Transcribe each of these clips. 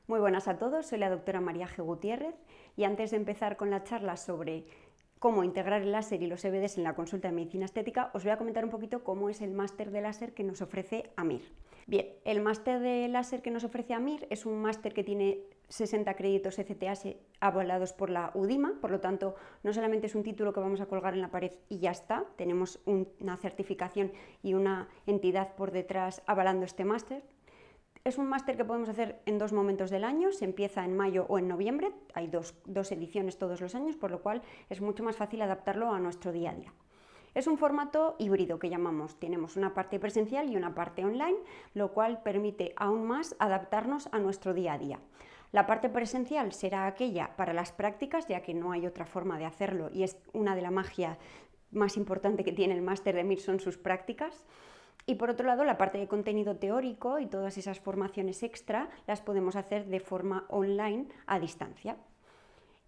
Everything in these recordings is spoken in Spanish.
Muy buenas a todos, soy la doctora María G. Gutiérrez y antes de empezar con la charla sobre cómo integrar el láser y los EVDs en la consulta de medicina estética, os voy a comentar un poquito cómo es el máster de láser que nos ofrece AMIR. Bien, el máster de láser que nos ofrece AMIR es un máster que tiene 60 créditos ECTS avalados por la UDIMA, por lo tanto no solamente es un título que vamos a colgar en la pared y ya está, tenemos una certificación y una entidad por detrás avalando este máster. Es un máster que podemos hacer en dos momentos del año, se empieza en mayo o en noviembre, hay dos ediciones todos los años, por lo cual es mucho más fácil adaptarlo a nuestro día a día. Es un formato híbrido que llamamos, tenemos una parte presencial y una parte online, lo cual permite aún más adaptarnos a nuestro día a día. La parte presencial será aquella para las prácticas, ya que no hay otra forma de hacerlo y es una de la magia más importante que tiene el máster de AMIR son sus prácticas. Y por otro lado, la parte de contenido teórico y todas esas formaciones extra las podemos hacer de forma online a distancia.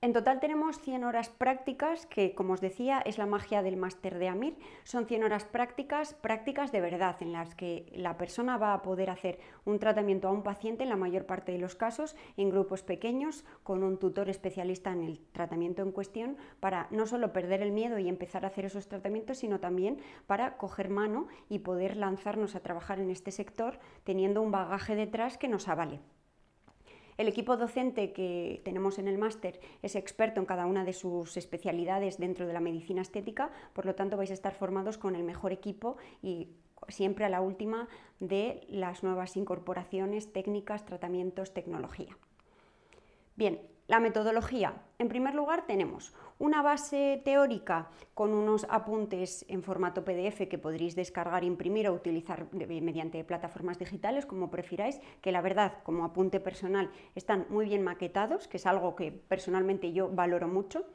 En total tenemos 100 horas prácticas, que como os decía es la magia del máster de AMIR. Son 100 horas prácticas de verdad, en las que la persona va a poder hacer un tratamiento a un paciente en la mayor parte de los casos, en grupos pequeños, con un tutor especialista en el tratamiento en cuestión, para no solo perder el miedo y empezar a hacer esos tratamientos, sino también para coger mano y poder lanzarnos a trabajar en este sector teniendo un bagaje detrás que nos avale. El equipo docente que tenemos en el máster es experto en cada una de sus especialidades dentro de la medicina estética, por lo tanto vais a estar formados con el mejor equipo y siempre a la última de las nuevas incorporaciones, técnicas, tratamientos, tecnología. Bien, la metodología. En primer lugar tenemos una base teórica con unos apuntes en formato PDF que podréis descargar, imprimir o utilizar mediante plataformas digitales como prefiráis, que la verdad como apunte personal están muy bien maquetados, que es algo que personalmente yo valoro mucho.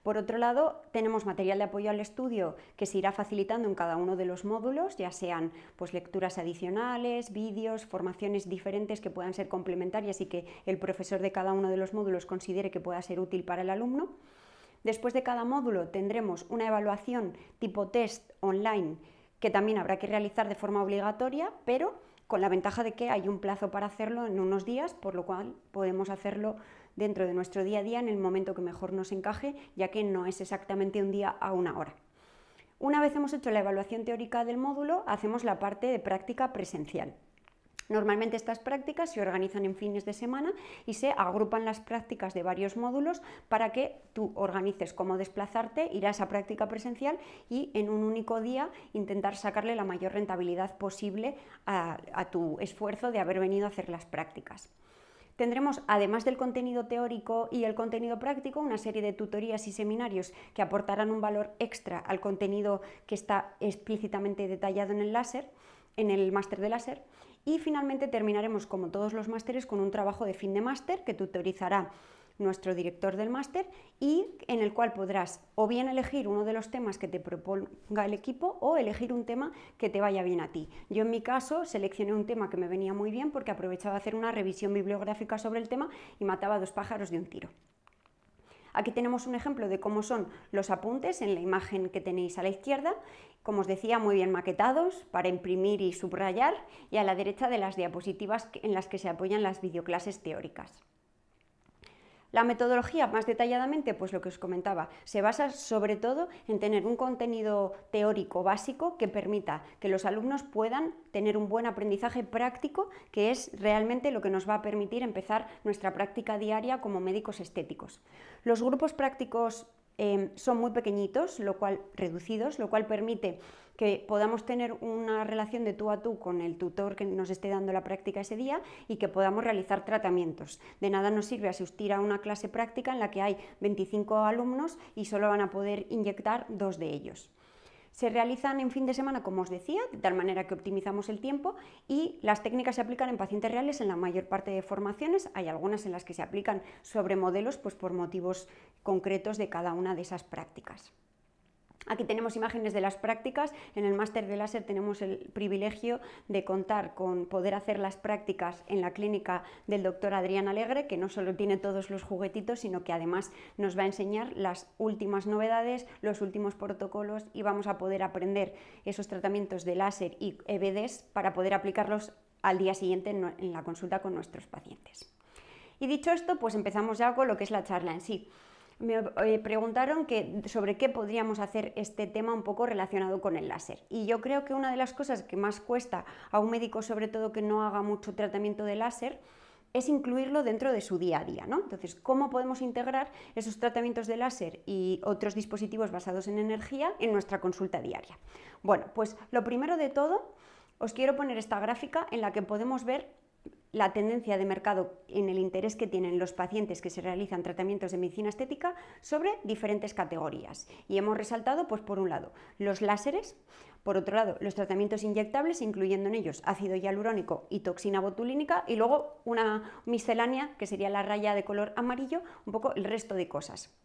Por otro lado, tenemos material de apoyo al estudio que se irá facilitando en cada uno de los módulos, ya sean pues, lecturas adicionales, vídeos, formaciones diferentes que puedan ser complementarias y que el profesor de cada uno de los módulos considere que pueda ser útil para el alumno. Después de cada módulo tendremos una evaluación tipo test online que también habrá que realizar de forma obligatoria, pero con la ventaja de que hay un plazo para hacerlo en unos días, por lo cual podemos hacerlo dentro de nuestro día a día en el momento que mejor nos encaje, ya que no es exactamente un día a una hora. Una vez hemos hecho la evaluación teórica del módulo, hacemos la parte de práctica presencial. Normalmente estas prácticas se organizan en fines de semana y se agrupan las prácticas de varios módulos para que tú organices cómo desplazarte, ir a esa práctica presencial y en un único día intentar sacarle la mayor rentabilidad posible a tu esfuerzo de haber venido a hacer las prácticas. Tendremos, además del contenido teórico y el contenido práctico, una serie de tutorías y seminarios que aportarán un valor extra al contenido que está explícitamente detallado en el láser, en el máster de láser. Y finalmente terminaremos, como todos los másteres, con un trabajo de fin de máster que tutorizará nuestro director del máster y en el cual podrás o bien elegir uno de los temas que te proponga el equipo o elegir un tema que te vaya bien a ti. Yo en mi caso seleccioné un tema que me venía muy bien porque aprovechaba hacer una revisión bibliográfica sobre el tema y mataba dos pájaros de un tiro. Aquí tenemos un ejemplo de cómo son los apuntes en la imagen que tenéis a la izquierda, como os decía, muy bien maquetados para imprimir y subrayar, y a la derecha de las diapositivas en las que se apoyan las videoclases teóricas. La metodología, más detalladamente, pues lo que os comentaba, se basa sobre todo en tener un contenido teórico básico que permita que los alumnos puedan tener un buen aprendizaje práctico, que es realmente lo que nos va a permitir empezar nuestra práctica diaria como médicos estéticos. Los grupos prácticos son muy pequeñitos, reducidos, lo cual permite que podamos tener una relación de tú a tú con el tutor que nos esté dando la práctica ese día y que podamos realizar tratamientos. De nada nos sirve asistir a una clase práctica en la que hay 25 alumnos y solo van a poder inyectar 2 de ellos. Se realizan en fin de semana, como os decía, de tal manera que optimizamos el tiempo, y las técnicas se aplican en pacientes reales en la mayor parte de formaciones. Hay algunas en las que se aplican sobre modelos, pues por motivos concretos de cada una de esas prácticas. Aquí tenemos imágenes de las prácticas. En el máster de láser tenemos el privilegio de contar con poder hacer las prácticas en la clínica del doctor Adrián Alegre, que no solo tiene todos los juguetitos, sino que además nos va a enseñar las últimas novedades, los últimos protocolos, y vamos a poder aprender esos tratamientos de láser y EVDs para poder aplicarlos al día siguiente en la consulta con nuestros pacientes. Y dicho esto, pues empezamos ya con lo que es la charla en sí. Me preguntaron sobre qué podríamos hacer este tema un poco relacionado con el láser. Y yo creo que una de las cosas que más cuesta a un médico, sobre todo que no haga mucho tratamiento de láser, es incluirlo dentro de su día a día, ¿no? Entonces, ¿cómo podemos integrar esos tratamientos de láser y otros dispositivos basados en energía en nuestra consulta diaria? Bueno, pues lo primero de todo, os quiero poner esta gráfica en la que podemos ver la tendencia de mercado en el interés que tienen los pacientes que se realizan tratamientos de medicina estética sobre diferentes categorías. Y hemos resaltado, pues por un lado, los láseres, por otro lado, los tratamientos inyectables, incluyendo en ellos ácido hialurónico y toxina botulínica, y luego una miscelánea, que sería la raya de color amarillo, un poco el resto de cosas.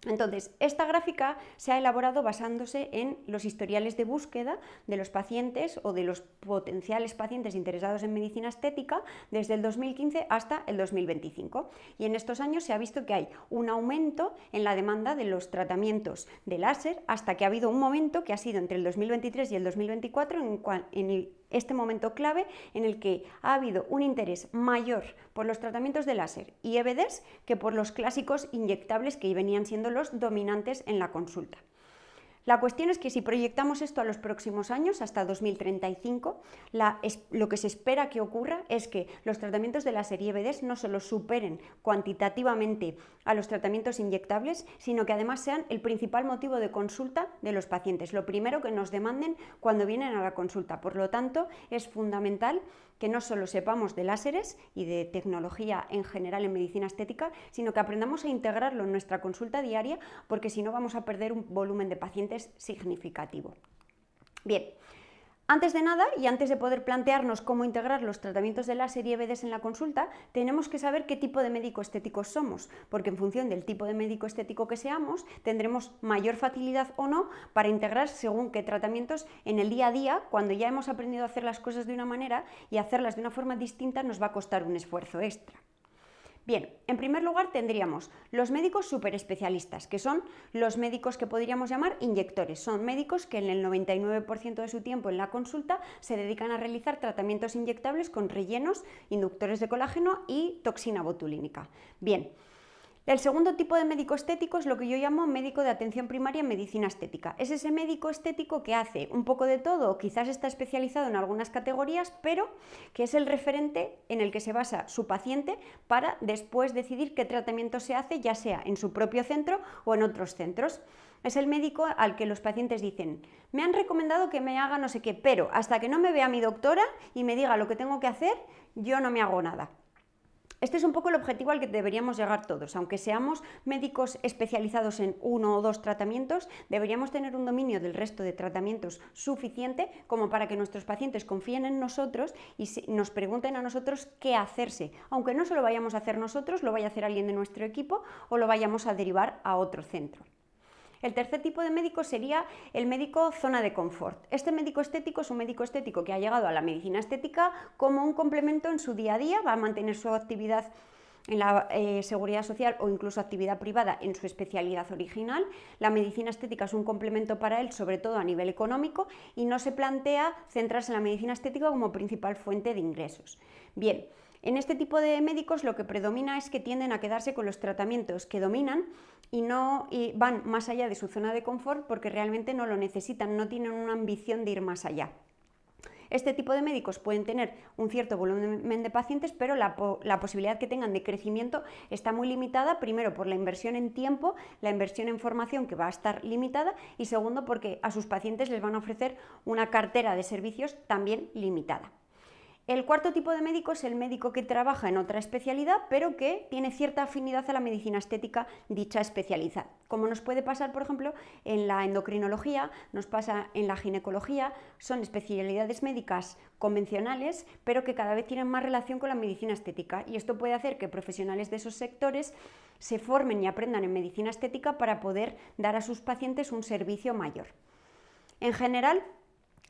Entonces, esta gráfica se ha elaborado basándose en los historiales de búsqueda de los pacientes o de los potenciales pacientes interesados en medicina estética desde el 2015 hasta el 2025. Y en estos años se ha visto que hay un aumento en la demanda de los tratamientos de láser, hasta que ha habido un momento que ha sido entre el 2023 y el 2024 en este momento clave en el que ha habido un interés mayor por los tratamientos de láser y EVDs que por los clásicos inyectables que venían siendo los dominantes en la consulta. La cuestión es que si proyectamos esto a los próximos años, hasta 2035, lo que se espera que ocurra es que los tratamientos de láser y EVDs no solo superen cuantitativamente a los tratamientos inyectables, sino que además sean el principal motivo de consulta de los pacientes, lo primero que nos demanden cuando vienen a la consulta. Por lo tanto, es fundamental que no solo sepamos de láseres y de tecnología en general en medicina estética, sino que aprendamos a integrarlo en nuestra consulta diaria, porque si no vamos a perder un volumen de pacientes significativo. Bien, antes de nada y antes de poder plantearnos cómo integrar los tratamientos de láser y EVDs en la consulta, tenemos que saber qué tipo de médico estético somos, porque en función del tipo de médico estético que seamos, tendremos mayor facilidad o no para integrar según qué tratamientos en el día a día, cuando ya hemos aprendido a hacer las cosas de una manera y hacerlas de una forma distinta nos va a costar un esfuerzo extra. Bien, en primer lugar tendríamos los médicos superespecialistas, que son los médicos que podríamos llamar inyectores. Son médicos que en el 99% de su tiempo en la consulta se dedican a realizar tratamientos inyectables con rellenos, inductores de colágeno y toxina botulínica. Bien. El segundo tipo de médico estético es lo que yo llamo médico de atención primaria en medicina estética. Es ese médico estético que hace un poco de todo, o quizás está especializado en algunas categorías, pero que es el referente en el que se basa su paciente para después decidir qué tratamiento se hace, ya sea en su propio centro o en otros centros. Es el médico al que los pacientes dicen: me han recomendado que me haga no sé qué, pero hasta que no me vea mi doctora y me diga lo que tengo que hacer, yo no me hago nada. Este es un poco el objetivo al que deberíamos llegar todos. Aunque seamos médicos especializados en uno o dos tratamientos, deberíamos tener un dominio del resto de tratamientos suficiente como para que nuestros pacientes confíen en nosotros y nos pregunten a nosotros qué hacerse. Aunque no se lo vayamos a hacer nosotros, lo vaya a hacer alguien de nuestro equipo o lo vayamos a derivar a otro centro. El tercer tipo de médico sería el médico zona de confort. Este médico estético es un médico estético que ha llegado a la medicina estética como un complemento en su día a día, va a mantener su actividad en la seguridad social o incluso actividad privada en su especialidad original. La medicina estética es un complemento para él, sobre todo a nivel económico, y no se plantea centrarse en la medicina estética como principal fuente de ingresos. Bien, en este tipo de médicos lo que predomina es que tienden a quedarse con los tratamientos que dominan y van más allá de su zona de confort porque realmente no lo necesitan, no tienen una ambición de ir más allá. Este tipo de médicos pueden tener un cierto volumen de pacientes, pero la posibilidad que tengan de crecimiento está muy limitada, primero por la inversión en tiempo, la inversión en formación que va a estar limitada, y segundo porque a sus pacientes les van a ofrecer una cartera de servicios también limitada. El cuarto tipo de médico es el médico que trabaja en otra especialidad, pero que tiene cierta afinidad a la medicina estética dicha especialidad. Como nos puede pasar, por ejemplo, en la endocrinología, nos pasa en la ginecología, son especialidades médicas convencionales, pero que cada vez tienen más relación con la medicina estética. Y esto puede hacer que profesionales de esos sectores se formen y aprendan en medicina estética para poder dar a sus pacientes un servicio mayor. En general,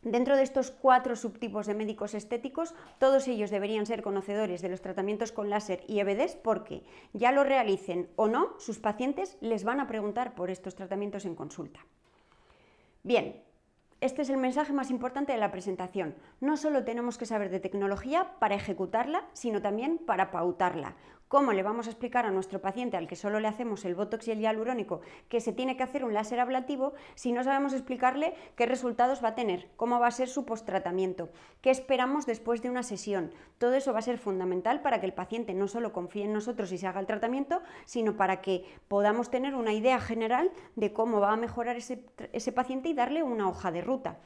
dentro de estos 4 subtipos de médicos estéticos, todos ellos deberían ser conocedores de los tratamientos con láser y EVDs porque, ya lo realicen o no, sus pacientes les van a preguntar por estos tratamientos en consulta. Bien, este es el mensaje más importante de la presentación. No solo tenemos que saber de tecnología para ejecutarla, sino también para pautarla. ¿Cómo le vamos a explicar a nuestro paciente al que solo le hacemos el Botox y el hialurónico que se tiene que hacer un láser ablativo si no sabemos explicarle qué resultados va a tener, cómo va a ser su posttratamiento, qué esperamos después de una sesión? Todo eso va a ser fundamental para que el paciente no solo confíe en nosotros y se haga el tratamiento, sino para que podamos tener una idea general de cómo va a mejorar ese paciente y darle una hoja de ruta,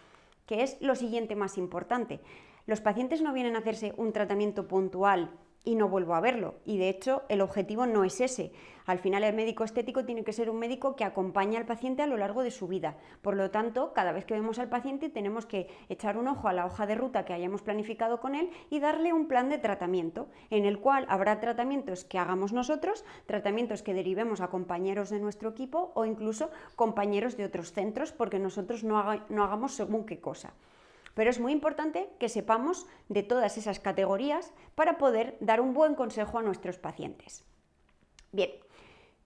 que es lo siguiente más importante. Los pacientes no vienen a hacerse un tratamiento puntual y no vuelvo a verlo, y de hecho el objetivo no es ese. Al final el médico estético tiene que ser un médico que acompañe al paciente a lo largo de su vida. Por lo tanto, cada vez que vemos al paciente tenemos que echar un ojo a la hoja de ruta que hayamos planificado con él y darle un plan de tratamiento, en el cual habrá tratamientos que hagamos nosotros, tratamientos que derivemos a compañeros de nuestro equipo o incluso compañeros de otros centros, porque nosotros no hagamos según qué cosa. Pero es muy importante que sepamos de todas esas categorías para poder dar un buen consejo a nuestros pacientes. Bien,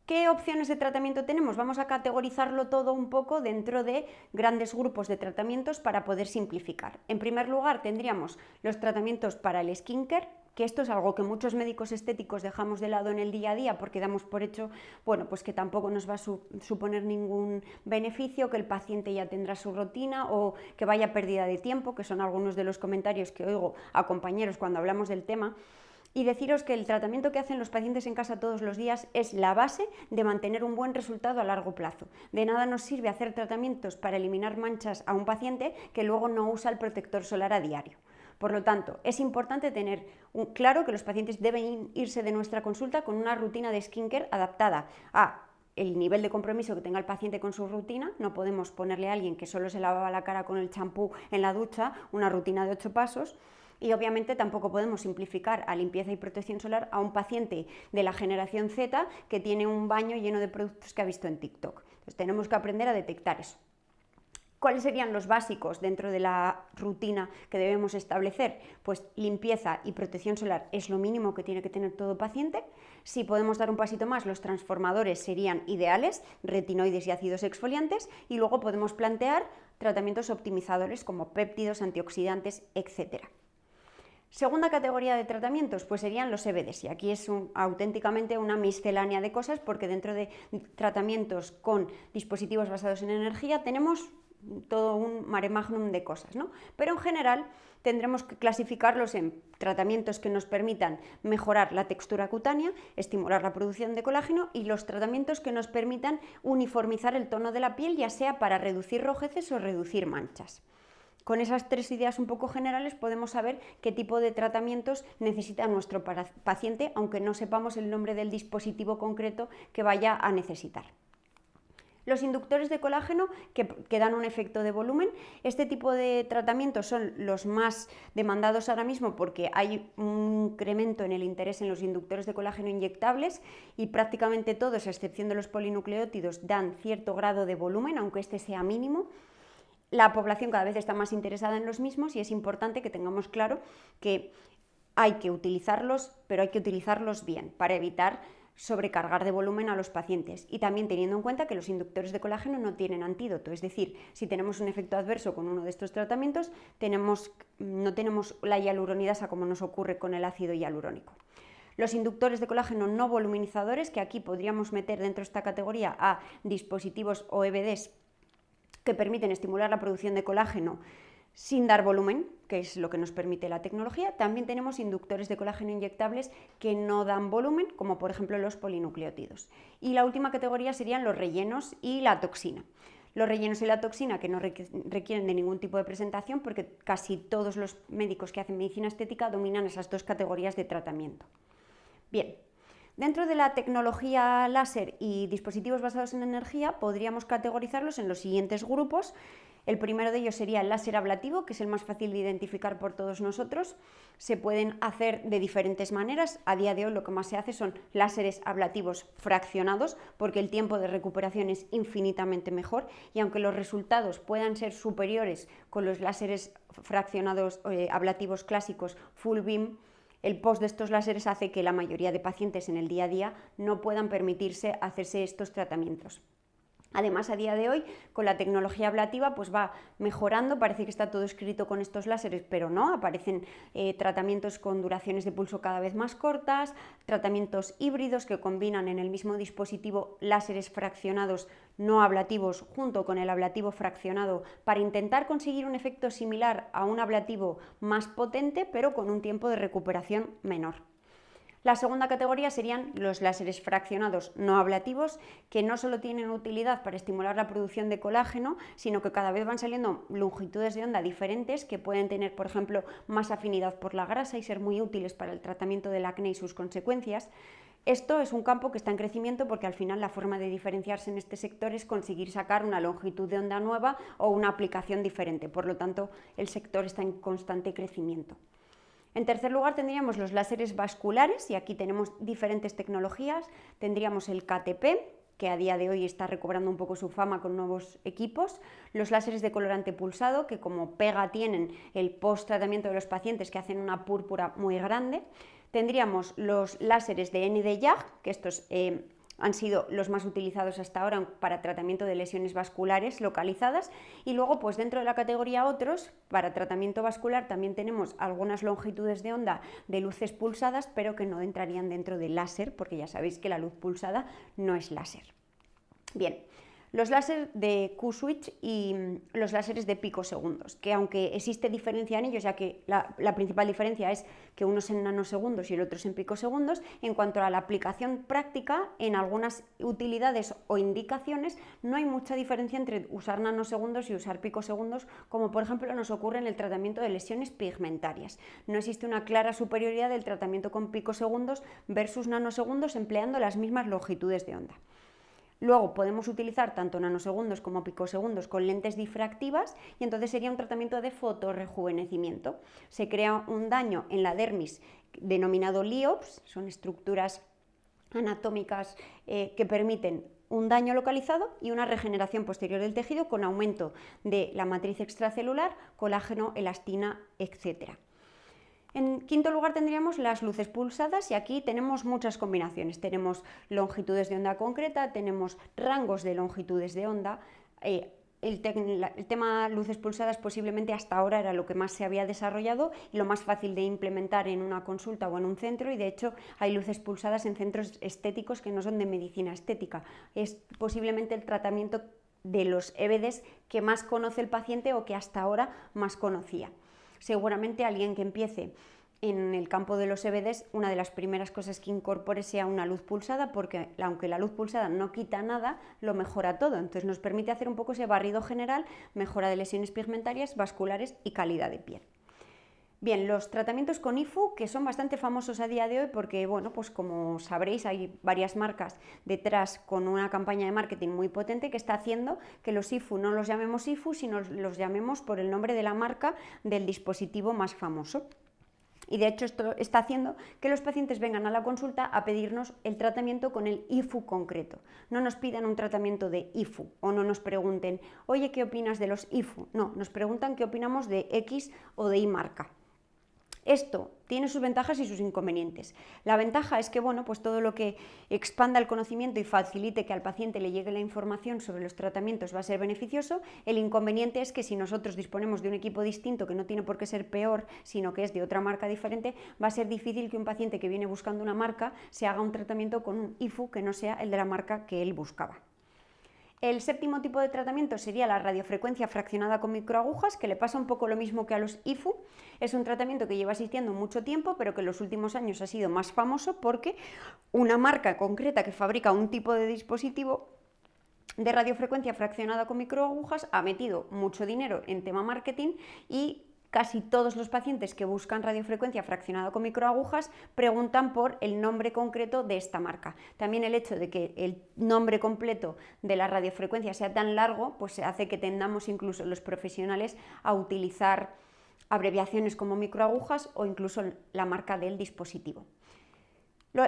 ¿qué opciones de tratamiento tenemos? Vamos a categorizarlo todo un poco dentro de grandes grupos de tratamientos para poder simplificar. En primer lugar, tendríamos los tratamientos para el skincare, que esto es algo que muchos médicos estéticos dejamos de lado en el día a día porque damos por hecho, bueno, pues que tampoco nos va a suponer ningún beneficio, que el paciente ya tendrá su rutina o que vaya pérdida de tiempo, que son algunos de los comentarios que oigo a compañeros cuando hablamos del tema. Y deciros que el tratamiento que hacen los pacientes en casa todos los días es la base de mantener un buen resultado a largo plazo. De nada nos sirve hacer tratamientos para eliminar manchas a un paciente que luego no usa el protector solar a diario. Por lo tanto, es importante tener claro que los pacientes deben irse de nuestra consulta con una rutina de skincare adaptada a el nivel de compromiso que tenga el paciente con su rutina. No podemos ponerle a alguien que solo se lavaba la cara con el champú en la ducha una rutina de 8 pasos. Y obviamente tampoco podemos simplificar a limpieza y protección solar a un paciente de la generación Z que tiene un baño lleno de productos que ha visto en TikTok. Entonces tenemos que aprender a detectar eso. ¿Cuáles serían los básicos dentro de la rutina que debemos establecer? Pues limpieza y protección solar es lo mínimo que tiene que tener todo paciente. Si podemos dar un pasito más, los transformadores serían ideales, retinoides y ácidos exfoliantes, y luego podemos plantear tratamientos optimizadores como péptidos, antioxidantes, etc. Segunda categoría de tratamientos, pues serían los CBDs, y aquí es auténticamente una miscelánea de cosas, porque dentro de tratamientos con dispositivos basados en energía tenemos todo un mare magnum de cosas, ¿no? Pero en general tendremos que clasificarlos en tratamientos que nos permitan mejorar la textura cutánea, estimular la producción de colágeno, y los tratamientos que nos permitan uniformizar el tono de la piel, ya sea para reducir rojeces o reducir manchas. Con esas 3 ideas un poco generales podemos saber qué tipo de tratamientos necesita nuestro paciente, aunque no sepamos el nombre del dispositivo concreto que vaya a necesitar. Los inductores de colágeno que dan un efecto de volumen, este tipo de tratamientos son los más demandados ahora mismo porque hay un incremento en el interés en los inductores de colágeno inyectables, y prácticamente todos, a excepción de los polinucleótidos, dan cierto grado de volumen, aunque este sea mínimo. La población cada vez está más interesada en los mismos, y es importante que tengamos claro que hay que utilizarlos, pero hay que utilizarlos bien para evitar sobrecargar de volumen a los pacientes, y también teniendo en cuenta que los inductores de colágeno no tienen antídoto. Es decir, si tenemos un efecto adverso con uno de estos tratamientos, no tenemos la hialuronidasa como nos ocurre con el ácido hialurónico. Los inductores de colágeno no voluminizadores, que aquí podríamos meter dentro de esta categoría a dispositivos o EBDs que permiten estimular la producción de colágeno sin dar volumen, que es lo que nos permite la tecnología. También tenemos inductores de colágeno inyectables que no dan volumen, como por ejemplo los polinucleótidos. Y la última categoría serían los rellenos y la toxina. Los rellenos y la toxina, que no requieren de ningún tipo de presentación, porque casi todos los médicos que hacen medicina estética dominan esas 2 categorías de tratamiento. Bien. Dentro de la tecnología láser y dispositivos basados en energía podríamos categorizarlos en los siguientes grupos. El primero de ellos sería el láser ablativo, que es el más fácil de identificar por todos nosotros. Se pueden hacer de diferentes maneras. A día de hoy lo que más se hace son láseres ablativos fraccionados, porque el tiempo de recuperación es infinitamente mejor, y aunque los resultados puedan ser superiores con los láseres fraccionados ablativos clásicos full beam, el post de estos láseres hace que la mayoría de pacientes en el día a día no puedan permitirse hacerse estos tratamientos. Además, a día de hoy, con la tecnología ablativa, pues va mejorando, parece que está todo escrito con estos láseres, pero no, aparecen tratamientos con duraciones de pulso cada vez más cortas, tratamientos híbridos que combinan en el mismo dispositivo láseres fraccionados no ablativos junto con el ablativo fraccionado para intentar conseguir un efecto similar a un ablativo más potente, pero con un tiempo de recuperación menor. La segunda categoría serían los láseres fraccionados no ablativos, que no solo tienen utilidad para estimular la producción de colágeno, sino que cada vez van saliendo longitudes de onda diferentes que pueden tener, por ejemplo, más afinidad por la grasa y ser muy útiles para el tratamiento del acné y sus consecuencias. Esto es un campo que está en crecimiento porque al final la forma de diferenciarse en este sector es conseguir sacar una longitud de onda nueva o una aplicación diferente. Por lo tanto, el sector está en constante crecimiento. En tercer lugar tendríamos los láseres vasculares y aquí tenemos diferentes tecnologías. Tendríamos el KTP, que a día de hoy está recobrando un poco su fama con nuevos equipos, los láseres de colorante pulsado, que como pega tienen el post-tratamiento de los pacientes que hacen una púrpura muy grande. Tendríamos los láseres de Nd:YAG, que estos han sido los más utilizados hasta ahora para tratamiento de lesiones vasculares localizadas, y luego pues dentro de la categoría otros, para tratamiento vascular también tenemos algunas longitudes de onda de luces pulsadas, pero que no entrarían dentro del láser, porque ya sabéis que la luz pulsada no es láser. Bien, los láseres de Q-switch y los láseres de picosegundos, que aunque existe diferencia en ellos, ya que la principal diferencia es que uno es en nanosegundos y el otro es en picosegundos, en cuanto a la aplicación práctica, en algunas utilidades o indicaciones no hay mucha diferencia entre usar nanosegundos y usar picosegundos, como por ejemplo nos ocurre en el tratamiento de lesiones pigmentarias. No existe una clara superioridad del tratamiento con picosegundos versus nanosegundos empleando las mismas longitudes de onda. Luego podemos utilizar tanto nanosegundos como picosegundos con lentes difractivas y entonces sería un tratamiento de fotorrejuvenecimiento. Se crea un daño en la dermis denominado LIOPS, son estructuras anatómicas que permiten un daño localizado y una regeneración posterior del tejido con aumento de la matriz extracelular, colágeno, elastina, etc. En quinto lugar tendríamos las luces pulsadas y aquí tenemos muchas combinaciones. Tenemos longitudes de onda concreta, tenemos rangos de longitudes de onda. El tema luces pulsadas posiblemente hasta ahora era lo que más se había desarrollado y lo más fácil de implementar en una consulta o en un centro, y de hecho hay luces pulsadas en centros estéticos que no son de medicina estética. Es posiblemente el tratamiento de los EBDs que más conoce el paciente o que hasta ahora más conocía. Seguramente alguien que empiece en el campo de los EBDs, una de las primeras cosas que incorpore sea una luz pulsada, porque aunque la luz pulsada no quita nada, lo mejora todo. Entonces nos permite hacer un poco ese barrido general, mejora de lesiones pigmentarias, vasculares y calidad de piel. Bien, los tratamientos con IFU, que son bastante famosos a día de hoy porque, bueno, pues como sabréis, hay varias marcas detrás con una campaña de marketing muy potente que está haciendo que los IFU no los llamemos IFU, sino los llamemos por el nombre de la marca del dispositivo más famoso. Y de hecho esto está haciendo que los pacientes vengan a la consulta a pedirnos el tratamiento con el IFU concreto. No nos pidan un tratamiento de IFU o no nos pregunten, oye, ¿qué opinas de los IFU? No, nos preguntan qué opinamos de X o de Y marca. Esto tiene sus ventajas y sus inconvenientes. La ventaja es que, bueno, pues todo lo que expanda el conocimiento y facilite que al paciente le llegue la información sobre los tratamientos va a ser beneficioso. El inconveniente es que si nosotros disponemos de un equipo distinto, que no tiene por qué ser peor, sino que es de otra marca diferente, va a ser difícil que un paciente que viene buscando una marca se haga un tratamiento con un IFU que no sea el de la marca que él buscaba. El séptimo tipo de tratamiento sería la radiofrecuencia fraccionada con microagujas, que le pasa un poco lo mismo que a los IFU. Es un tratamiento que lleva existiendo mucho tiempo, pero que en los últimos años ha sido más famoso porque una marca concreta que fabrica un tipo de dispositivo de radiofrecuencia fraccionada con microagujas ha metido mucho dinero en tema marketing y casi todos los pacientes que buscan radiofrecuencia fraccionada con microagujas preguntan por el nombre concreto de esta marca. También el hecho de que el nombre completo de la radiofrecuencia sea tan largo, pues hace que tendamos incluso los profesionales a utilizar abreviaciones como microagujas o incluso la marca del dispositivo.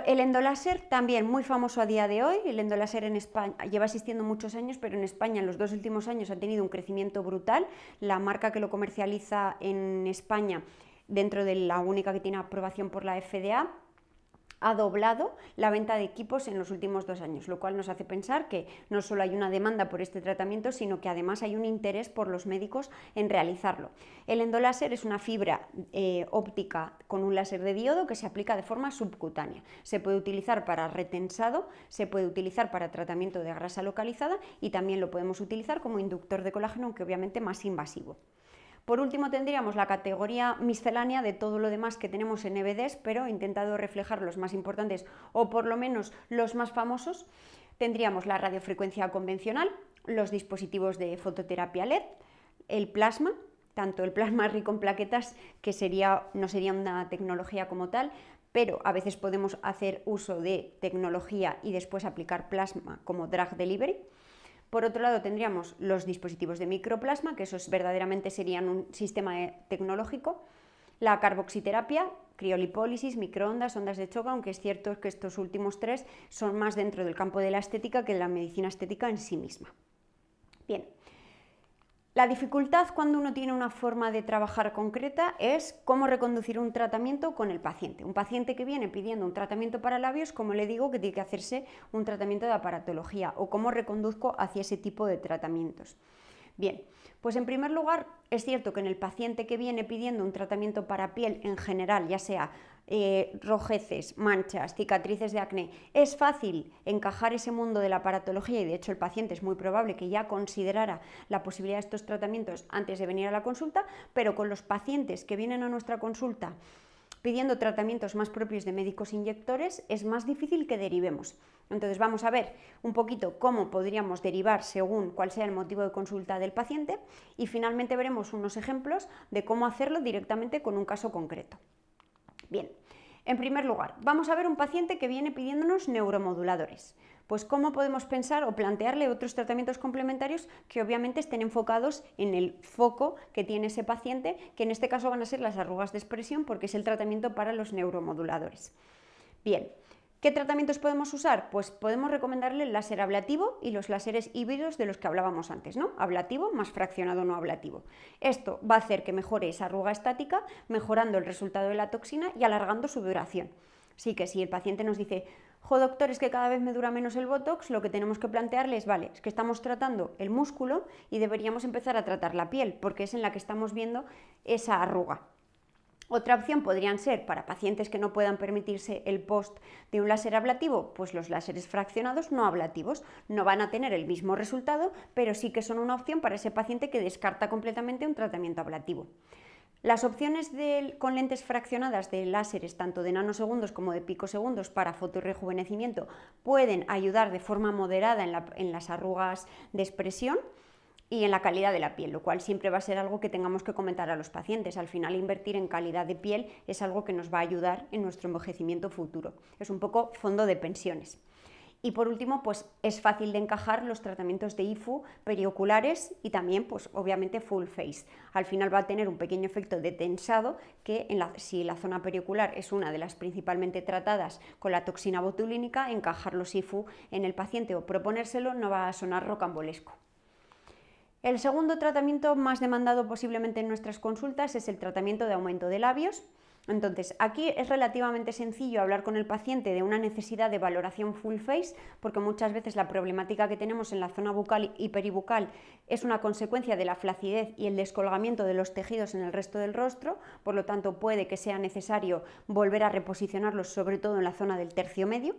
El endoláser, también muy famoso a día de hoy. El endoláser en España lleva existiendo muchos años, pero en España en los 2 últimos años ha tenido un crecimiento brutal. La marca que lo comercializa en España, dentro de la única que tiene aprobación por la FDA, ha doblado la venta de equipos en los últimos 2 años, lo cual nos hace pensar que no solo hay una demanda por este tratamiento, sino que además hay un interés por los médicos en realizarlo. El endoláser es una fibra óptica con un láser de diodo que se aplica de forma subcutánea. Se puede utilizar para retensado, se puede utilizar para tratamiento de grasa localizada y también lo podemos utilizar como inductor de colágeno, aunque obviamente más invasivo. Por último tendríamos la categoría miscelánea de todo lo demás que tenemos en EBDs, pero he intentado reflejar los más importantes o por lo menos los más famosos. Tendríamos la radiofrecuencia convencional, los dispositivos de fototerapia LED, el plasma, tanto el plasma rico en plaquetas, que no sería una tecnología como tal, pero a veces podemos hacer uso de tecnología y después aplicar plasma como drug delivery. Por otro lado tendríamos los dispositivos de microplasma, que esos verdaderamente serían un sistema tecnológico, la carboxiterapia, criolipólisis, microondas, ondas de choque, aunque es cierto que estos últimos 3 son más dentro del campo de la estética que de la medicina estética en sí misma. Bien. La dificultad cuando uno tiene una forma de trabajar concreta es cómo reconducir un tratamiento con el paciente. Un paciente que viene pidiendo un tratamiento para labios, como le digo, que tiene que hacerse un tratamiento de aparatología, o cómo reconduzco hacia ese tipo de tratamientos. Bien, pues en primer lugar es cierto que en el paciente que viene pidiendo un tratamiento para piel en general, ya sea rojeces, manchas, cicatrices de acné, es fácil encajar ese mundo de la aparatología y de hecho el paciente es muy probable que ya considerara la posibilidad de estos tratamientos antes de venir a la consulta, pero con los pacientes que vienen a nuestra consulta pidiendo tratamientos más propios de médicos inyectores es más difícil que derivemos. Entonces vamos a ver un poquito cómo podríamos derivar según cuál sea el motivo de consulta del paciente y finalmente veremos unos ejemplos de cómo hacerlo directamente con un caso concreto. Bien, en primer lugar, vamos a ver un paciente que viene pidiéndonos neuromoduladores. Pues cómo podemos pensar o plantearle otros tratamientos complementarios que obviamente estén enfocados en el foco que tiene ese paciente, que en este caso van a ser las arrugas de expresión porque es el tratamiento para los neuromoduladores. Bien, ¿qué tratamientos podemos usar? Pues podemos recomendarle el láser ablativo y los láseres híbridos de los que hablábamos antes, ¿no? Ablativo más fraccionado no ablativo. Esto va a hacer que mejore esa arruga estática, mejorando el resultado de la toxina y alargando su duración. Así que si el paciente nos dice, jo doctor, es que cada vez me dura menos el Botox, lo que tenemos que plantearle es, vale, es que estamos tratando el músculo y deberíamos empezar a tratar la piel, porque es en la que estamos viendo esa arruga. Otra opción podrían ser para pacientes que no puedan permitirse el post de un láser ablativo, pues los láseres fraccionados no ablativos no van a tener el mismo resultado, pero sí que son una opción para ese paciente que descarta completamente un tratamiento ablativo. Las opciones con lentes fraccionadas de láseres, tanto de nanosegundos como de picosegundos para fotorrejuvenecimiento, pueden ayudar de forma moderada en las arrugas de expresión y en la calidad de la piel, lo cual siempre va a ser algo que tengamos que comentar a los pacientes. Al final, invertir en calidad de piel es algo que nos va a ayudar en nuestro envejecimiento futuro. Es un poco fondo de pensiones. Y por último, pues es fácil de encajar los tratamientos de IFU perioculares y también, pues obviamente, full face. Al final va a tener un pequeño efecto de tensado que si la zona periocular es una de las principalmente tratadas con la toxina botulínica, encajar los IFU en el paciente o proponérselo no va a sonar rocambolesco. El segundo tratamiento más demandado posiblemente en nuestras consultas es el tratamiento de aumento de labios. Entonces, aquí es relativamente sencillo hablar con el paciente de una necesidad de valoración full face, porque muchas veces la problemática que tenemos en la zona bucal y peribucal es una consecuencia de la flacidez y el descolgamiento de los tejidos en el resto del rostro, por lo tanto puede que sea necesario volver a reposicionarlos, sobre todo en la zona del tercio medio.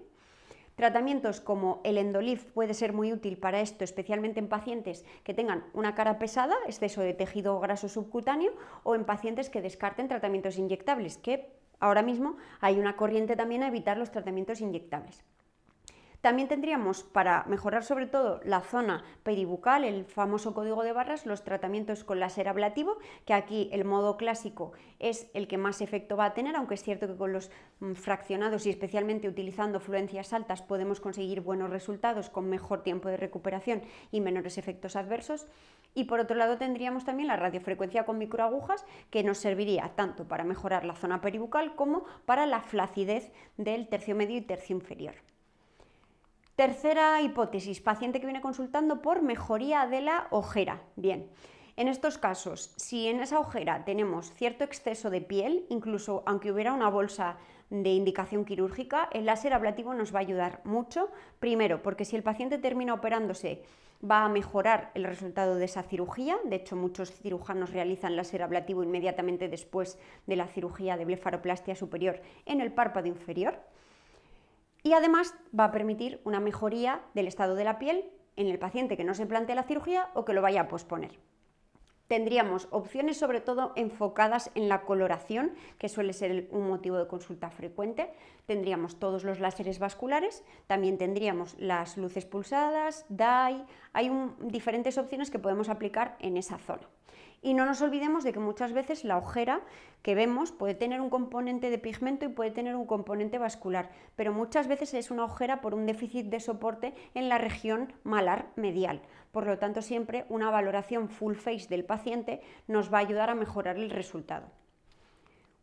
Tratamientos como el Endolift puede ser muy útil para esto, especialmente en pacientes que tengan una cara pesada, exceso de tejido graso subcutáneo, o en pacientes que descarten tratamientos inyectables, que ahora mismo hay una corriente también a evitar los tratamientos inyectables. También tendríamos, para mejorar sobre todo la zona peribucal, el famoso código de barras, los tratamientos con láser ablativo, que aquí el modo clásico es el que más efecto va a tener, aunque es cierto que con los fraccionados y especialmente utilizando fluencias altas podemos conseguir buenos resultados con mejor tiempo de recuperación y menores efectos adversos. Y por otro lado tendríamos también la radiofrecuencia con microagujas, que nos serviría tanto para mejorar la zona peribucal como para la flacidez del tercio medio y tercio inferior. Tercera hipótesis, paciente que viene consultando por mejoría de la ojera. Bien, En estos casos, si en esa ojera tenemos cierto exceso de piel, incluso aunque hubiera una bolsa de indicación quirúrgica, el láser ablativo nos va a ayudar mucho. Primero, porque si el paciente termina operándose, va a mejorar el resultado de esa cirugía. De hecho, muchos cirujanos realizan láser ablativo inmediatamente después de la cirugía de blefaroplastia superior en el párpado inferior. Y además va a permitir una mejoría del estado de la piel en el paciente que no se plantee la cirugía o que lo vaya a posponer. Tendríamos opciones sobre todo enfocadas en la coloración, que suele ser un motivo de consulta frecuente. Tendríamos todos los láseres vasculares, también tendríamos las luces pulsadas, dye, hay diferentes opciones que podemos aplicar en esa zona. Y no nos olvidemos de que muchas veces la ojera que vemos puede tener un componente de pigmento y puede tener un componente vascular, pero muchas veces es una ojera por un déficit de soporte en la región malar medial. Por lo tanto, siempre una valoración full face del paciente nos va a ayudar a mejorar el resultado.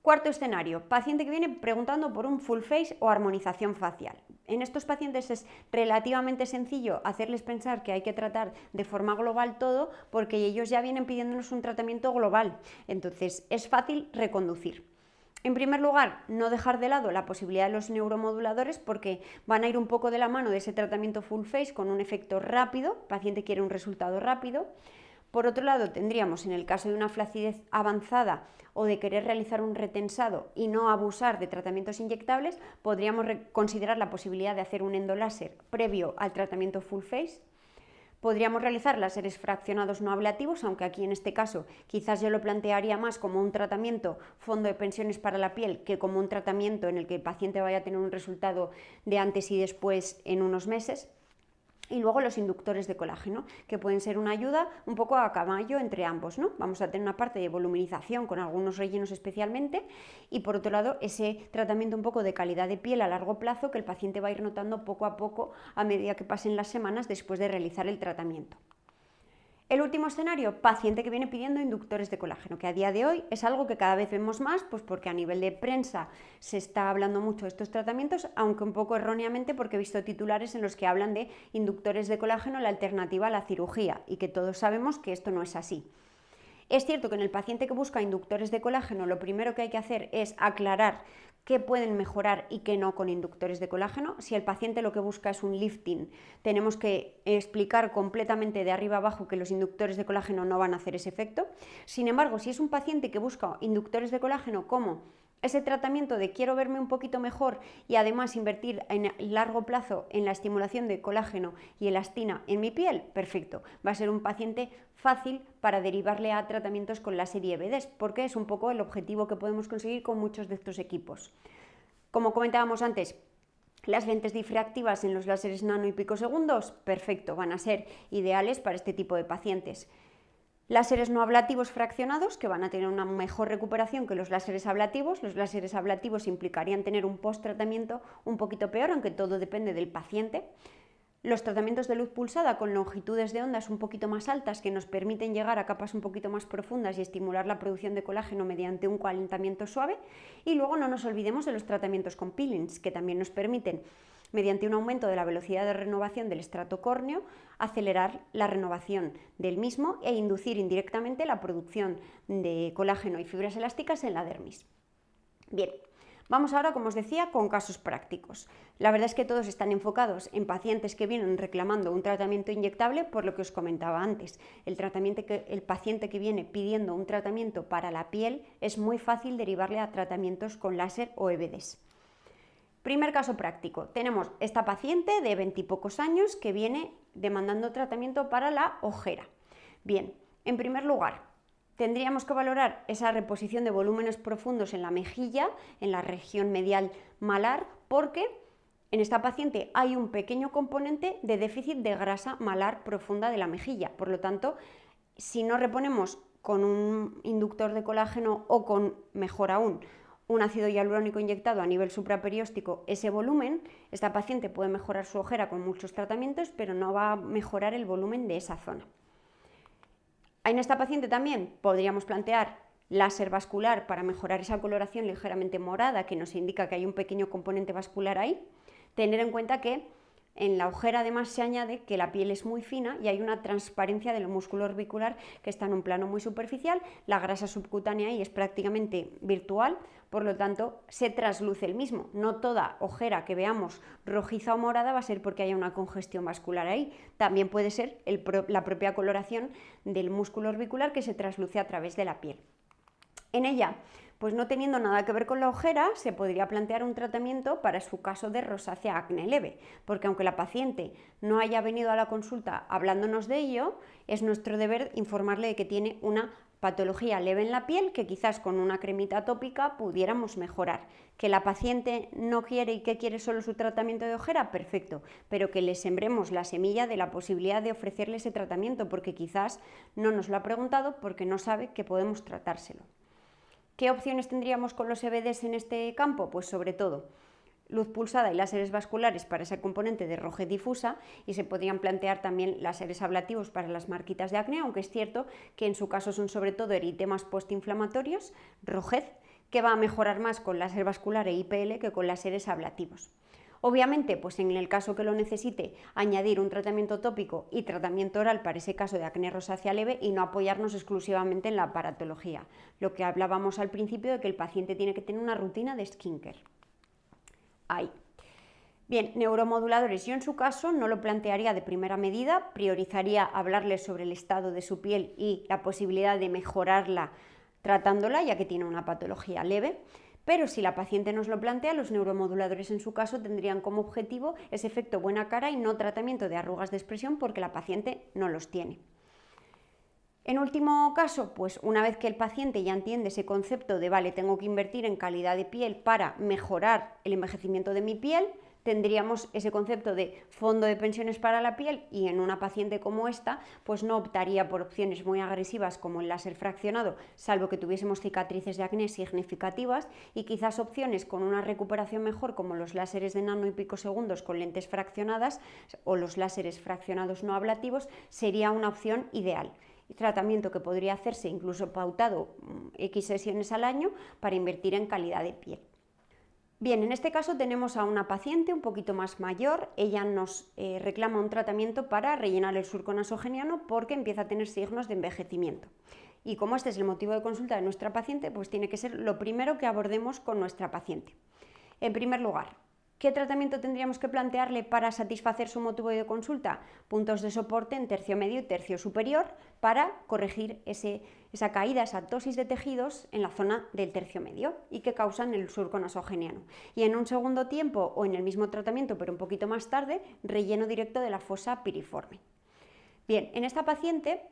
Cuarto escenario, paciente que viene preguntando por un full face o armonización facial. En estos pacientes es relativamente sencillo hacerles pensar que hay que tratar de forma global todo porque ellos ya vienen pidiéndonos un tratamiento global, entonces es fácil reconducir. En primer lugar, no dejar de lado la posibilidad de los neuromoduladores porque van a ir un poco de la mano de ese tratamiento full face con un efecto rápido, el paciente quiere un resultado rápido. Por otro lado, tendríamos en el caso de una flacidez avanzada o de querer realizar un retensado y no abusar de tratamientos inyectables, podríamos considerar la posibilidad de hacer un endoláser previo al tratamiento full face. Podríamos realizar láseres fraccionados no ablativos, aunque aquí en este caso quizás yo lo plantearía más como un tratamiento fondo de pensiones para la piel que como un tratamiento en el que el paciente vaya a tener un resultado de antes y después en unos meses. Y luego los inductores de colágeno, que pueden ser una ayuda un poco a caballo entre ambos, ¿no? Vamos a tener una parte de voluminización con algunos rellenos especialmente y por otro lado ese tratamiento un poco de calidad de piel a largo plazo que el paciente va a ir notando poco a poco a medida que pasen las semanas después de realizar el tratamiento. El último escenario, paciente que viene pidiendo inductores de colágeno, que a día de hoy es algo que cada vez vemos más, pues porque a nivel de prensa se está hablando mucho de estos tratamientos, aunque un poco erróneamente porque he visto titulares en los que hablan de inductores de colágeno, la alternativa a la cirugía, y que todos sabemos que esto no es así. Es cierto que en el paciente que busca inductores de colágeno lo primero que hay que hacer es aclarar qué pueden mejorar y qué no con inductores de colágeno. Si el paciente lo que busca es un lifting, tenemos que explicar completamente de arriba abajo que los inductores de colágeno no van a hacer ese efecto. Sin embargo, si es un paciente que busca inductores de colágeno como ese tratamiento de quiero verme un poquito mejor y además invertir en largo plazo en la estimulación de colágeno y elastina en mi piel, perfecto. Va a ser un paciente fácil para derivarle a tratamientos con láser y EVDs, porque es un poco el objetivo que podemos conseguir con muchos de estos equipos. Como comentábamos antes, las lentes difractivas en los láseres nano y picosegundos, perfecto, van a ser ideales para este tipo de pacientes. Láseres no ablativos fraccionados, que van a tener una mejor recuperación que los láseres ablativos. Los láseres ablativos implicarían tener un post-tratamiento un poquito peor, aunque todo depende del paciente. Los tratamientos de luz pulsada con longitudes de ondas un poquito más altas que nos permiten llegar a capas un poquito más profundas y estimular la producción de colágeno mediante un calentamiento suave. Y luego no nos olvidemos de los tratamientos con peelings, que también nos permiten, mediante un aumento de la velocidad de renovación del estrato córneo, acelerar la renovación del mismo e inducir indirectamente la producción de colágeno y fibras elásticas en la dermis. Bien, vamos ahora, como os decía, con casos prácticos. La verdad es que todos están enfocados en pacientes que vienen reclamando un tratamiento inyectable, por lo que os comentaba antes. El paciente que viene pidiendo un tratamiento para la piel es muy fácil derivarle a tratamientos con láser o EVDs. Primer caso práctico, tenemos esta paciente de 20 y pocos años que viene demandando tratamiento para la ojera. Bien, en primer lugar, tendríamos que valorar esa reposición de volúmenes profundos en la mejilla, en la región medial malar, porque en esta paciente hay un pequeño componente de déficit de grasa malar profunda de la mejilla. Por lo tanto, si no reponemos con un inductor de colágeno o con, mejor aún, un ácido hialurónico inyectado a nivel supraperióstico ese volumen, esta paciente puede mejorar su ojera con muchos tratamientos, pero no va a mejorar el volumen de esa zona. En esta paciente también podríamos plantear láser vascular para mejorar esa coloración ligeramente morada que nos indica que hay un pequeño componente vascular ahí. Tener en cuenta que En la ojera además se añade que la piel es muy fina y hay una transparencia del músculo orbicular que está en un plano muy superficial, la grasa subcutánea ahí es prácticamente virtual, por lo tanto se trasluce el mismo. No toda ojera que veamos rojiza o morada va a ser porque haya una congestión vascular ahí, también puede ser la propia coloración del músculo orbicular que se trasluce a través de la piel. En ella, pues no teniendo nada que ver con la ojera, se podría plantear un tratamiento para su caso de rosácea acné leve, porque aunque la paciente no haya venido a la consulta hablándonos de ello, es nuestro deber informarle de que tiene una patología leve en la piel que quizás con una cremita tópica pudiéramos mejorar. Que la paciente no quiere y que quiere solo su tratamiento de ojera, perfecto, pero que le sembremos la semilla de la posibilidad de ofrecerle ese tratamiento, porque quizás no nos lo ha preguntado porque no sabe que podemos tratárselo. ¿Qué opciones tendríamos con los EBDs en este campo? Pues sobre todo luz pulsada y láseres vasculares para ese componente de rojez difusa, y se podrían plantear también láseres ablativos para las marquitas de acné, aunque es cierto que en su caso son sobre todo eritemas postinflamatorios, rojez, que va a mejorar más con láser vascular e IPL que con láseres ablativos. Obviamente, pues en el caso que lo necesite, añadir un tratamiento tópico y tratamiento oral para ese caso de acné rosácea leve y no apoyarnos exclusivamente en la aparatología, lo que hablábamos al principio de que el paciente tiene que tener una rutina de skincare. Ahí. Bien, neuromoduladores, yo en su caso no lo plantearía de primera medida, priorizaría hablarles sobre el estado de su piel y la posibilidad de mejorarla tratándola, ya que tiene una patología leve. Pero si la paciente nos lo plantea, los neuromoduladores en su caso tendrían como objetivo ese efecto buena cara y no tratamiento de arrugas de expresión porque la paciente no los tiene. En último caso, pues una vez que el paciente ya entiende ese concepto de vale, tengo que invertir en calidad de piel para mejorar el envejecimiento de mi piel, tendríamos ese concepto de fondo de pensiones para la piel, y en una paciente como esta, pues no optaría por opciones muy agresivas como el láser fraccionado, salvo que tuviésemos cicatrices de acné significativas, y quizás opciones con una recuperación mejor como los láseres de nano y picosegundos con lentes fraccionadas o los láseres fraccionados no ablativos sería una opción ideal. Tratamiento que podría hacerse incluso pautado X sesiones al año para invertir en calidad de piel. Bien, en este caso tenemos a una paciente un poquito más mayor. Ella nos reclama un tratamiento para rellenar el surco nasogeniano porque empieza a tener signos de envejecimiento. Y como este es el motivo de consulta de nuestra paciente, pues tiene que ser lo primero que abordemos con nuestra paciente. En primer lugar, ¿qué tratamiento tendríamos que plantearle para satisfacer su motivo de consulta? Puntos de soporte en tercio medio y tercio superior para corregir esa caída, esa ptosis de tejidos en la zona del tercio medio y que causan el surco nasogeniano. Y en un segundo tiempo o en el mismo tratamiento, pero un poquito más tarde, relleno directo de la fosa piriforme. Bien, en esta paciente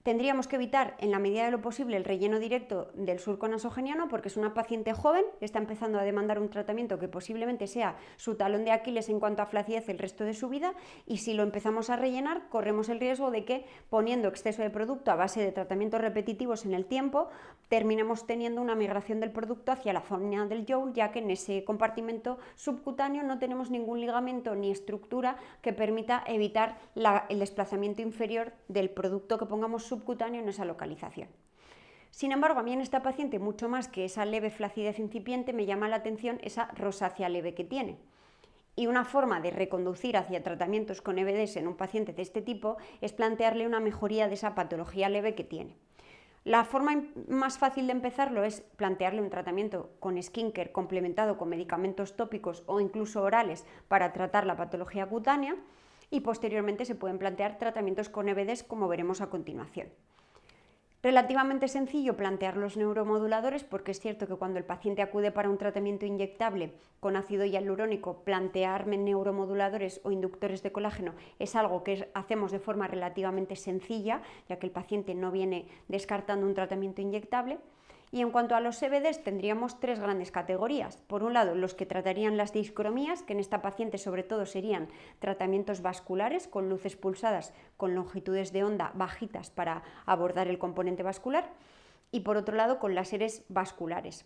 tendríamos que evitar en la medida de lo posible el relleno directo del surco nasogeniano porque es una paciente joven, está empezando a demandar un tratamiento que posiblemente sea su talón de Aquiles en cuanto a flacidez el resto de su vida, y si lo empezamos a rellenar corremos el riesgo de que poniendo exceso de producto a base de tratamientos repetitivos en el tiempo terminemos teniendo una migración del producto hacia la zona del jowl, ya que en ese compartimento subcutáneo no tenemos ningún ligamento ni estructura que permita evitar el desplazamiento inferior del producto que pongamos subcutáneo en esa localización. Sin embargo, a mí en esta paciente, mucho más que esa leve flacidez incipiente, me llama la atención esa rosácea leve que tiene. Y una forma de reconducir hacia tratamientos con EBDs en un paciente de este tipo es plantearle una mejoría de esa patología leve que tiene. La forma más fácil de empezarlo es plantearle un tratamiento con skincare complementado con medicamentos tópicos o incluso orales para tratar la patología cutánea, y posteriormente se pueden plantear tratamientos con EBDs como veremos a continuación. Relativamente sencillo plantear los neuromoduladores porque es cierto que cuando el paciente acude para un tratamiento inyectable con ácido hialurónico, plantear neuromoduladores o inductores de colágeno es algo que hacemos de forma relativamente sencilla, ya que el paciente no viene descartando un tratamiento inyectable. Y en cuanto a los EBDs tendríamos tres grandes categorías. Por un lado, los que tratarían las discromías, que en esta paciente sobre todo serían tratamientos vasculares con luces pulsadas con longitudes de onda bajitas para abordar el componente vascular, y por otro lado con láseres vasculares.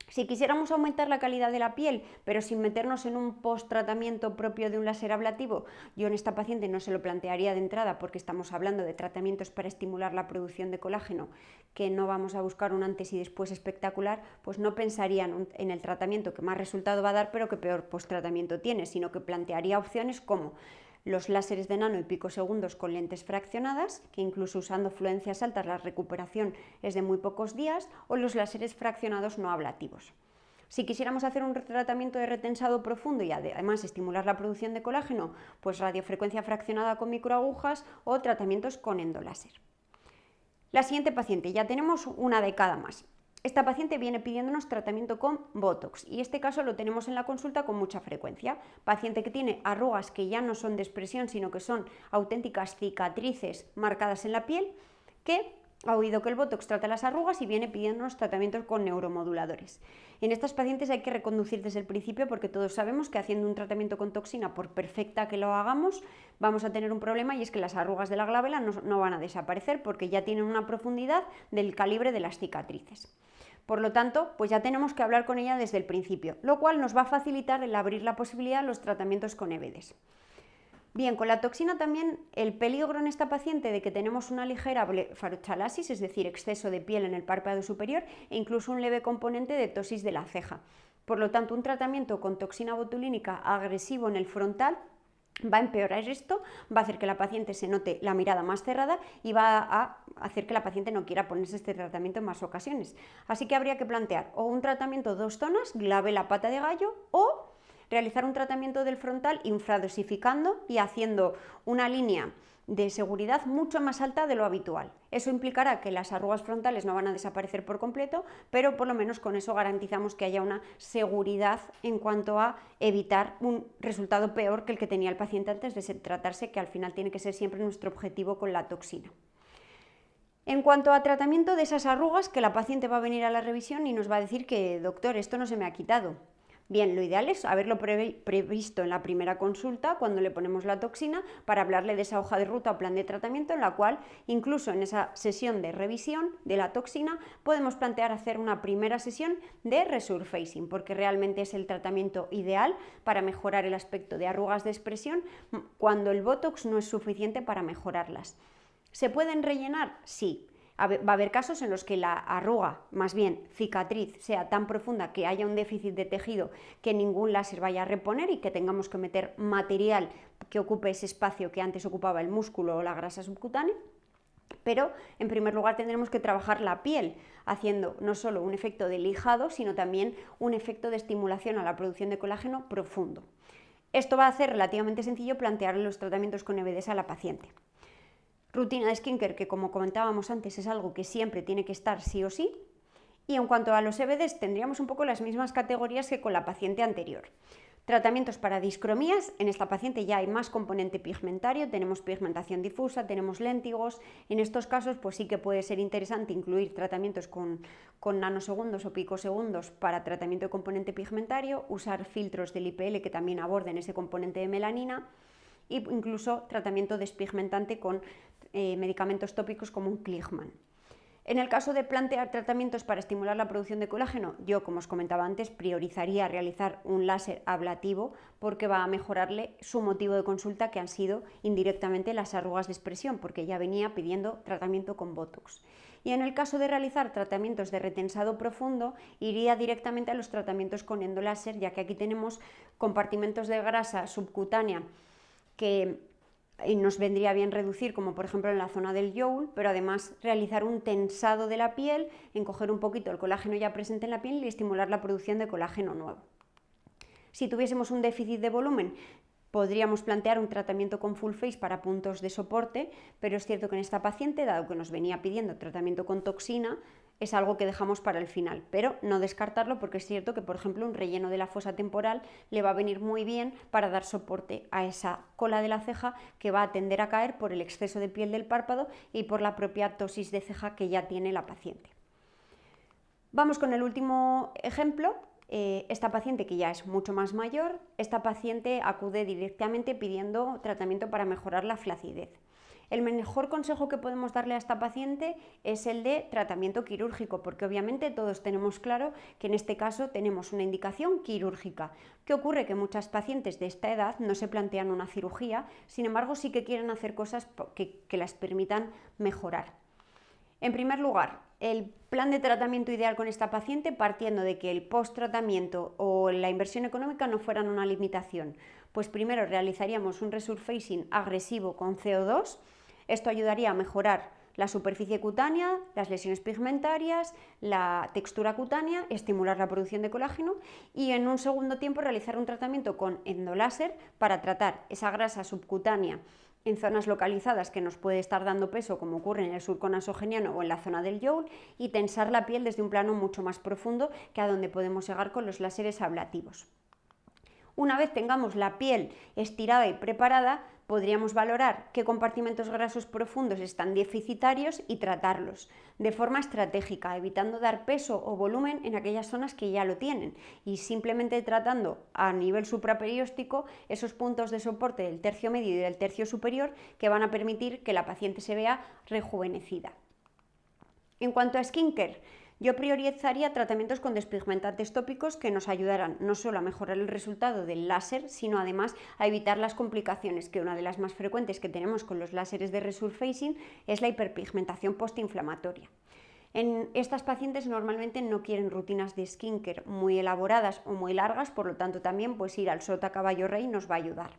Si quisiéramos aumentar la calidad de la piel, pero sin meternos en un post-tratamiento propio de un láser ablativo, yo en esta paciente no se lo plantearía de entrada porque estamos hablando de tratamientos para estimular la producción de colágeno, que no vamos a buscar un antes y después espectacular, pues no pensaría en el tratamiento que más resultado va a dar pero que peor post-tratamiento tiene, sino que plantearía opciones como los láseres de nano y picosegundos con lentes fraccionadas, que incluso usando fluencias altas la recuperación es de muy pocos días, o los láseres fraccionados no ablativos. Si quisiéramos hacer un tratamiento de retensado profundo y además estimular la producción de colágeno, pues radiofrecuencia fraccionada con microagujas o tratamientos con endoláser. La siguiente paciente, ya tenemos una de cada más. Esta paciente viene pidiéndonos tratamiento con Botox y este caso lo tenemos en la consulta con mucha frecuencia. Paciente que tiene arrugas que ya no son de expresión, sino que son auténticas cicatrices marcadas en la piel, que ha oído que el Botox trata las arrugas y viene pidiéndonos tratamientos con neuromoduladores. En estas pacientes hay que reconducir desde el principio porque todos sabemos que haciendo un tratamiento con toxina, por perfecta que lo hagamos, vamos a tener un problema y es que las arrugas de la glabela no van a desaparecer porque ya tienen una profundidad del calibre de las cicatrices. Por lo tanto, pues ya tenemos que hablar con ella desde el principio, lo cual nos va a facilitar el abrir la posibilidad a los tratamientos con EVDs. Bien, con la toxina también el peligro en esta paciente de que tenemos una ligera blefarochalasis, es decir, exceso de piel en el párpado superior e incluso un leve componente de ptosis de la ceja. Por lo tanto, un tratamiento con toxina botulínica agresivo en el frontal va a empeorar esto, va a hacer que la paciente se note la mirada más cerrada y va a hacer que la paciente no quiera ponerse este tratamiento en más ocasiones. Así que habría que plantear o un tratamiento dos zonas, glabela pata de gallo, o realizar un tratamiento del frontal infradosificando y haciendo una línea de seguridad mucho más alta de lo habitual. Eso implicará que las arrugas frontales no van a desaparecer por completo, pero por lo menos con eso garantizamos que haya una seguridad en cuanto a evitar un resultado peor que el que tenía el paciente antes de tratarse, que al final tiene que ser siempre nuestro objetivo con la toxina. En cuanto a tratamiento de esas arrugas, que la paciente va a venir a la revisión y nos va a decir que, doctor, esto no se me ha quitado. Bien, lo ideal es haberlo previsto en la primera consulta cuando le ponemos la toxina para hablarle de esa hoja de ruta o plan de tratamiento en la cual incluso en esa sesión de revisión de la toxina podemos plantear hacer una primera sesión de resurfacing porque realmente es el tratamiento ideal para mejorar el aspecto de arrugas de expresión cuando el Botox no es suficiente para mejorarlas. ¿Se pueden rellenar? Sí. Va a haber casos en los que la arruga, más bien cicatriz, sea tan profunda que haya un déficit de tejido que ningún láser vaya a reponer y que tengamos que meter material que ocupe ese espacio que antes ocupaba el músculo o la grasa subcutánea. Pero en primer lugar tendremos que trabajar la piel, haciendo no solo un efecto de lijado, sino también un efecto de estimulación a la producción de colágeno profundo. Esto va a hacer relativamente sencillo plantearle los tratamientos con EVDs a la paciente. Rutina de skincare, que como comentábamos antes es algo que siempre tiene que estar sí o sí. Y en cuanto a los EVDs tendríamos un poco las mismas categorías que con la paciente anterior. Tratamientos para discromías, en esta paciente ya hay más componente pigmentario, tenemos pigmentación difusa, tenemos léntigos. En estos casos pues sí que puede ser interesante incluir tratamientos con nanosegundos o picosegundos para tratamiento de componente pigmentario, usar filtros del IPL que también aborden ese componente de melanina e incluso tratamiento despigmentante con medicamentos tópicos como un Kligman. En el caso de plantear tratamientos para estimular la producción de colágeno, yo, como os comentaba antes, priorizaría realizar un láser ablativo porque va a mejorarle su motivo de consulta, que han sido indirectamente las arrugas de expresión, porque ya venía pidiendo tratamiento con Botox. Y en el caso de realizar tratamientos de retensado profundo, iría directamente a los tratamientos con endoláser, ya que aquí tenemos compartimentos de grasa subcutánea que nos vendría bien reducir, como por ejemplo en la zona del jowl, pero además realizar un tensado de la piel, encoger un poquito el colágeno ya presente en la piel y estimular la producción de colágeno nuevo. Si tuviésemos un déficit de volumen, podríamos plantear un tratamiento con full face para puntos de soporte, pero es cierto que en esta paciente, dado que nos venía pidiendo tratamiento con toxina, es algo que dejamos para el final, pero no descartarlo porque es cierto que, por ejemplo, un relleno de la fosa temporal le va a venir muy bien para dar soporte a esa cola de la ceja que va a tender a caer por el exceso de piel del párpado y por la propia ptosis de ceja que ya tiene la paciente. Vamos con el último ejemplo. Esta paciente, que ya es mucho más mayor, esta paciente acude directamente pidiendo tratamiento para mejorar la flacidez. El mejor consejo que podemos darle a esta paciente es el de tratamiento quirúrgico, porque obviamente todos tenemos claro que en este caso tenemos una indicación quirúrgica. ¿Qué ocurre? Que muchas pacientes de esta edad no se plantean una cirugía, sin embargo sí que quieren hacer cosas que las permitan mejorar. En primer lugar, el plan de tratamiento ideal con esta paciente, partiendo de que el post-tratamiento o la inversión económica no fueran una limitación. Pues primero realizaríamos un resurfacing agresivo con CO2. Esto ayudaría a mejorar la superficie cutánea, las lesiones pigmentarias, la textura cutánea, estimular la producción de colágeno y en un segundo tiempo realizar un tratamiento con endoláser para tratar esa grasa subcutánea en zonas localizadas que nos puede estar dando peso, como ocurre en el surco nasogeniano o en la zona del joule, y tensar la piel desde un plano mucho más profundo que a donde podemos llegar con los láseres ablativos. Una vez tengamos la piel estirada y preparada, podríamos valorar qué compartimentos grasos profundos están deficitarios y tratarlos de forma estratégica, evitando dar peso o volumen en aquellas zonas que ya lo tienen y simplemente tratando a nivel supraperióstico esos puntos de soporte del tercio medio y del tercio superior que van a permitir que la paciente se vea rejuvenecida. En cuanto a skincare, yo priorizaría tratamientos con despigmentantes tópicos que nos ayudarán no solo a mejorar el resultado del láser, sino además a evitar las complicaciones, que una de las más frecuentes que tenemos con los láseres de resurfacing es la hiperpigmentación postinflamatoria. En estas pacientes normalmente no quieren rutinas de skincare muy elaboradas o muy largas, por lo tanto también pues ir al sota caballo rey nos va a ayudar.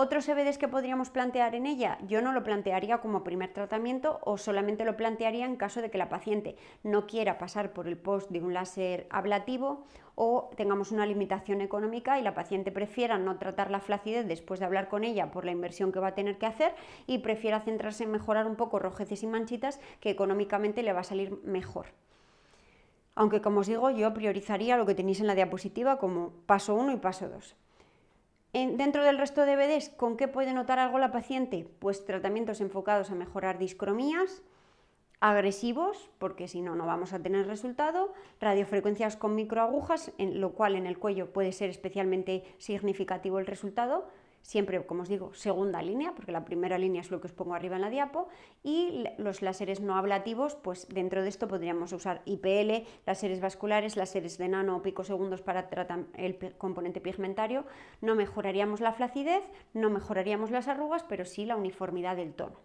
¿Otros EBDs que podríamos plantear en ella? Yo no lo plantearía como primer tratamiento o solamente lo plantearía en caso de que la paciente no quiera pasar por el post de un láser ablativo o tengamos una limitación económica y la paciente prefiera no tratar la flacidez después de hablar con ella por la inversión que va a tener que hacer y prefiera centrarse en mejorar un poco rojeces y manchitas, que económicamente le va a salir mejor. Aunque, como os digo, yo priorizaría lo que tenéis en la diapositiva como paso 1 y paso 2. Dentro del resto de EBDs, ¿con qué puede notar algo la paciente? Pues tratamientos enfocados a mejorar discromías, agresivos, porque si no, no vamos a tener resultado, radiofrecuencias con microagujas, en lo cual en el cuello puede ser especialmente significativo el resultado, siempre, como os digo, segunda línea, porque la primera línea es lo que os pongo arriba en la diapo, y los láseres no ablativos, pues dentro de esto podríamos usar IPL, láseres vasculares, láseres de nano o picosegundos para tratar el componente pigmentario. No mejoraríamos la flacidez, no mejoraríamos las arrugas, pero sí la uniformidad del tono.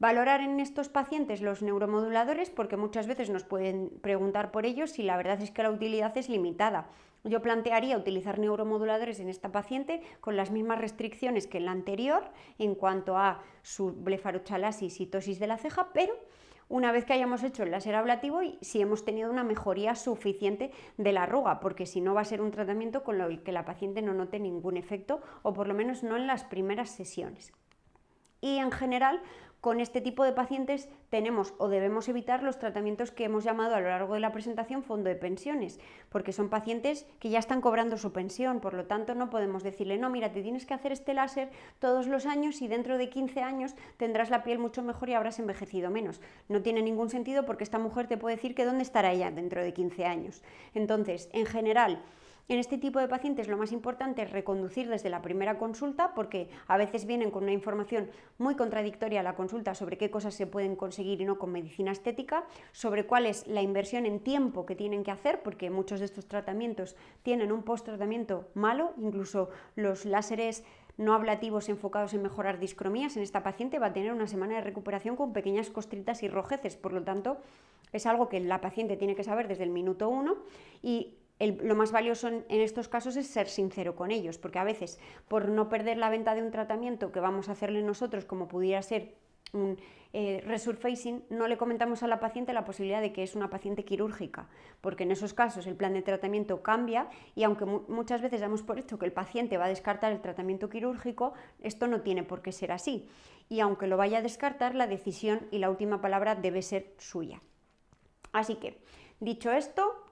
Valorar en estos pacientes los neuromoduladores, porque muchas veces nos pueden preguntar por ellos y la verdad es que la utilidad es limitada. Yo plantearía utilizar neuromoduladores en esta paciente con las mismas restricciones que en la anterior en cuanto a su blefarochalasis y tosis de la ceja, pero una vez que hayamos hecho el láser ablativo y si hemos tenido una mejoría suficiente de la arruga, porque si no va a ser un tratamiento con el que la paciente no note ningún efecto o por lo menos no en las primeras sesiones. Y en general, con este tipo de pacientes tenemos o debemos evitar los tratamientos que hemos llamado a lo largo de la presentación fondo de pensiones, porque son pacientes que ya están cobrando su pensión, por lo tanto no podemos decirle, no, mira, te tienes que hacer este láser todos los años y dentro de 15 años tendrás la piel mucho mejor y habrás envejecido menos. No tiene ningún sentido porque esta mujer te puede decir que dónde estará ella dentro de 15 años. Entonces, en general, en este tipo de pacientes lo más importante es reconducir desde la primera consulta, porque a veces vienen con una información muy contradictoria a la consulta sobre qué cosas se pueden conseguir y no con medicina estética, sobre cuál es la inversión en tiempo que tienen que hacer, porque muchos de estos tratamientos tienen un post-tratamiento malo, incluso los láseres no ablativos enfocados en mejorar discromías, en esta paciente va a tener una semana de recuperación con pequeñas costritas y rojeces, por lo tanto es algo que la paciente tiene que saber desde el minuto 1 y lo más valioso en estos casos es ser sincero con ellos, porque a veces por no perder la venta de un tratamiento que vamos a hacerle nosotros, como pudiera ser un resurfacing, no le comentamos a la paciente la posibilidad de que es una paciente quirúrgica, porque en esos casos el plan de tratamiento cambia y aunque muchas veces damos por hecho que el paciente va a descartar el tratamiento quirúrgico, esto no tiene por qué ser así. Y aunque lo vaya a descartar, la decisión y la última palabra debe ser suya. Así que, dicho esto,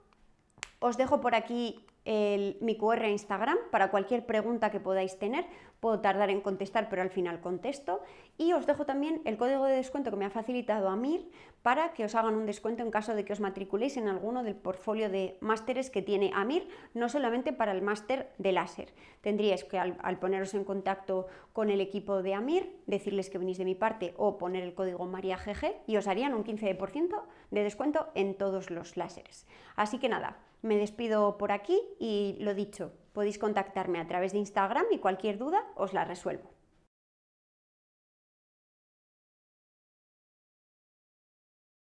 os dejo por aquí mi QR a Instagram para cualquier pregunta que podáis tener. Puedo tardar en contestar, pero al final contesto. Y os dejo también el código de descuento que me ha facilitado Amir para que os hagan un descuento en caso de que os matriculéis en alguno del portfolio de másteres que tiene AMIR, no solamente para el máster de láser. Tendríais que al poneros en contacto con el equipo de AMIR, decirles que venís de mi parte o poner el código MariaGG y os harían un 15% de descuento en todos los láseres. Así que nada, me despido por aquí y lo dicho, podéis contactarme a través de Instagram y cualquier duda os la resuelvo.